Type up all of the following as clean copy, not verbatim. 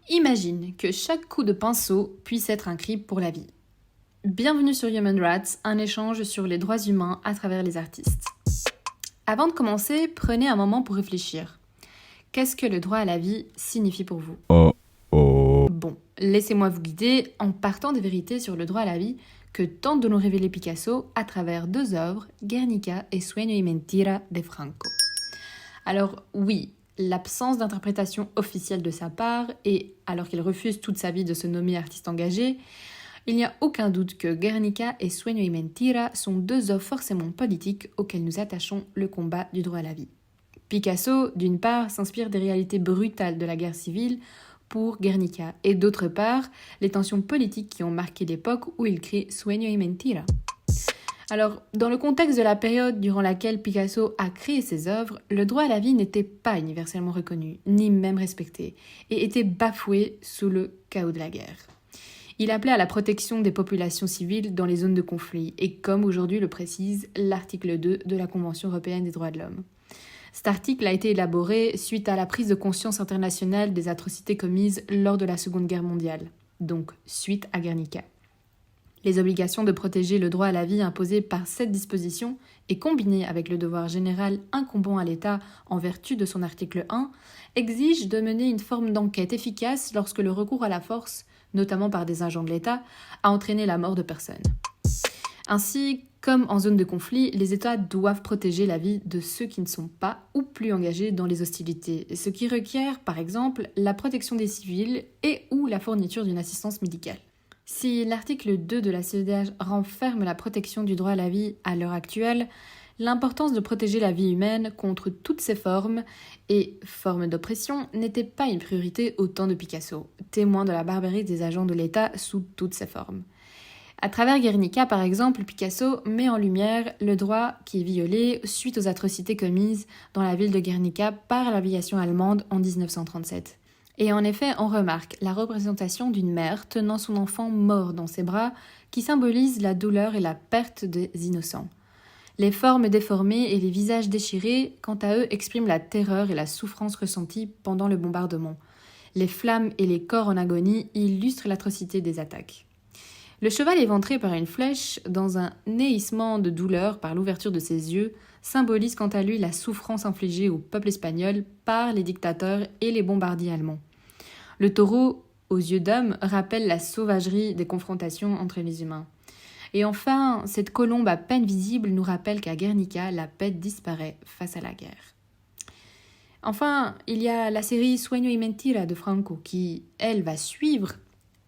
Imagine que chaque coup de pinceau puisse être un cri pour la vie. Bienvenue sur Human Rights, un échange sur les droits humains à travers les artistes. Avant de commencer, prenez un moment pour réfléchir. Qu'est-ce que le droit à la vie signifie pour vous ? Bon, laissez-moi vous guider en partant des vérités sur le droit à la vie que tente de nous révéler Picasso à travers deux œuvres, Guernica et Sueño y Mentira de Franco. Alors oui, l'absence d'interprétation officielle de sa part, et alors qu'il refuse toute sa vie de se nommer artiste engagé, il n'y a aucun doute que Guernica et Sueño y Mentira sont deux œuvres forcément politiques auxquelles nous attachons le combat du droit à la vie. Picasso, d'une part, s'inspire des réalités brutales de la guerre civile pour Guernica, et d'autre part, les tensions politiques qui ont marqué l'époque où il crée Sueño y Mentira. Alors, dans le contexte de la période durant laquelle Picasso a créé ses œuvres, le droit à la vie n'était pas universellement reconnu, ni même respecté, et était bafoué sous le chaos de la guerre. Il appelait à la protection des populations civiles dans les zones de conflit, et comme aujourd'hui le précise l'article 2 de la Convention européenne des droits de l'homme. Cet article a été élaboré suite à la prise de conscience internationale des atrocités commises lors de la Seconde Guerre mondiale, donc suite à Guernica. Les obligations de protéger le droit à la vie imposées par cette disposition et combinées avec le devoir général incombant à l'État en vertu de son article 1 exigent de mener une forme d'enquête efficace lorsque le recours à la force, notamment par des agents de l'État, a entraîné la mort de personnes. Ainsi, comme en zone de conflit, les États doivent protéger la vie de ceux qui ne sont pas ou plus engagés dans les hostilités, ce qui requiert, par exemple, la protection des civils et ou la fourniture d'une assistance médicale. Si l'article 2 de la CEDH renferme la protection du droit à la vie à l'heure actuelle, l'importance de protéger la vie humaine contre toutes ses formes et formes d'oppression n'était pas une priorité au temps de Picasso, témoin de la barbarie des agents de l'État sous toutes ses formes. À travers Guernica, par exemple, Picasso met en lumière le droit qui est violé suite aux atrocités commises dans la ville de Guernica par l'aviation allemande en 1937. Et en effet, on remarque la représentation d'une mère tenant son enfant mort dans ses bras qui symbolise la douleur et la perte des innocents. Les formes déformées et les visages déchirés, quant à eux, expriment la terreur et la souffrance ressentie pendant le bombardement. Les flammes et les corps en agonie illustrent l'atrocité des attaques. Le cheval éventré par une flèche, dans un néhissement de douleur par l'ouverture de ses yeux, symbolise quant à lui la souffrance infligée au peuple espagnol par les dictateurs et les bombardiers allemands. Le taureau, aux yeux d'homme, rappelle la sauvagerie des confrontations entre les humains. Et enfin, cette colombe à peine visible nous rappelle qu'à Guernica, la paix disparaît face à la guerre. Enfin, il y a la série Sueño y Mentira de Franco, qui, elle, va suivre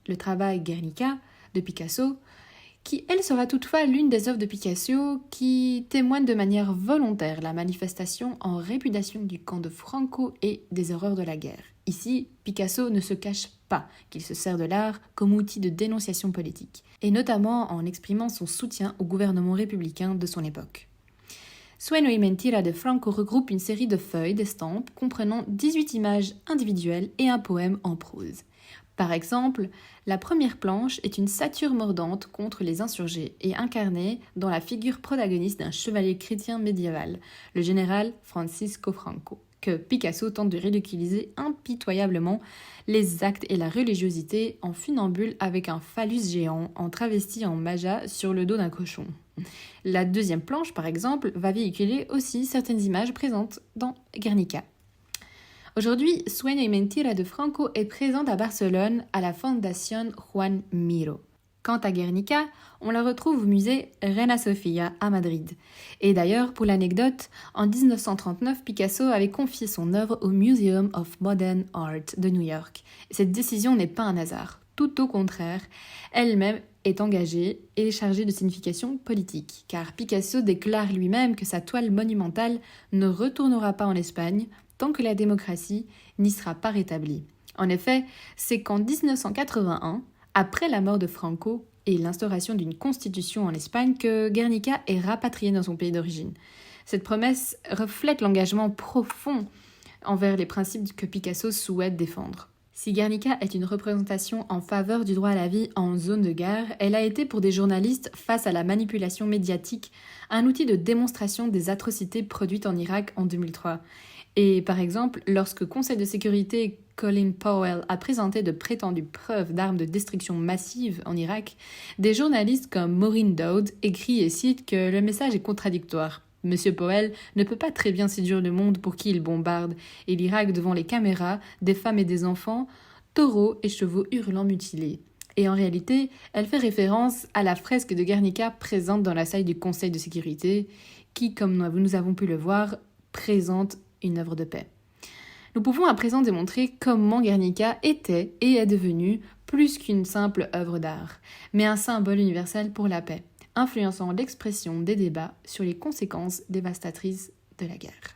le travail Guernica de Picasso, qui, elle, sera toutefois l'une des œuvres de Picasso qui témoigne de manière volontaire la manifestation en répudiation du camp de Franco et des horreurs de la guerre. Ici, Picasso ne se cache pas qu'il se sert de l'art comme outil de dénonciation politique, et notamment en exprimant son soutien au gouvernement républicain de son époque. Sueño y Mentira de Franco regroupe une série de feuilles d'estampes comprenant 18 images individuelles et un poème en prose. Par exemple, la première planche est une satire mordante contre les insurgés et incarnée dans la figure protagoniste d'un chevalier chrétien médiéval, le général Francisco Franco, que Picasso tente de ridiculiser impitoyablement les actes et la religiosité en funambule avec un phallus géant en travesti en maja sur le dos d'un cochon. La deuxième planche, par exemple, va véhiculer aussi certaines images présentes dans Guernica. Aujourd'hui, Sueño y Mentira de Franco est présente à Barcelone à la Fundación Juan Miró. Quant à Guernica, on la retrouve au musée Reina Sofía à Madrid. Et d'ailleurs, pour l'anecdote, en 1939, Picasso avait confié son œuvre au Museum of Modern Art de New York. Cette décision n'est pas un hasard. Tout au contraire, elle-même est engagée et chargée de signification politique, car Picasso déclare lui-même que sa toile monumentale ne retournera pas en Espagne tant que la démocratie n'y sera pas rétablie. En effet, c'est qu'en 1981, après la mort de Franco et l'instauration d'une constitution en Espagne, que Guernica est rapatrié dans son pays d'origine. Cette promesse reflète l'engagement profond envers les principes que Picasso souhaite défendre. Si Guernica est une représentation en faveur du droit à la vie en zone de guerre, elle a été pour des journalistes, face à la manipulation médiatique, un outil de démonstration des atrocités produites en Irak en 2003. Et par exemple, lorsque Conseil de sécurité Colin Powell a présenté de prétendues preuves d'armes de destruction massive en Irak, des journalistes comme Maureen Dowd écrit et cite que le message est contradictoire. Monsieur Powell ne peut pas très bien séduire le monde pour qui il bombarde, et l'Irak devant les caméras, des femmes et des enfants, taureaux et chevaux hurlants mutilés. Et en réalité, elle fait référence à la fresque de Guernica présente dans la salle du Conseil de sécurité, qui, comme nous avons pu le voir, présente une œuvre de paix. Nous pouvons à présent démontrer comment Guernica était et est devenue plus qu'une simple œuvre d'art, mais un symbole universel pour la paix, influençant l'expression des débats sur les conséquences dévastatrices de la guerre.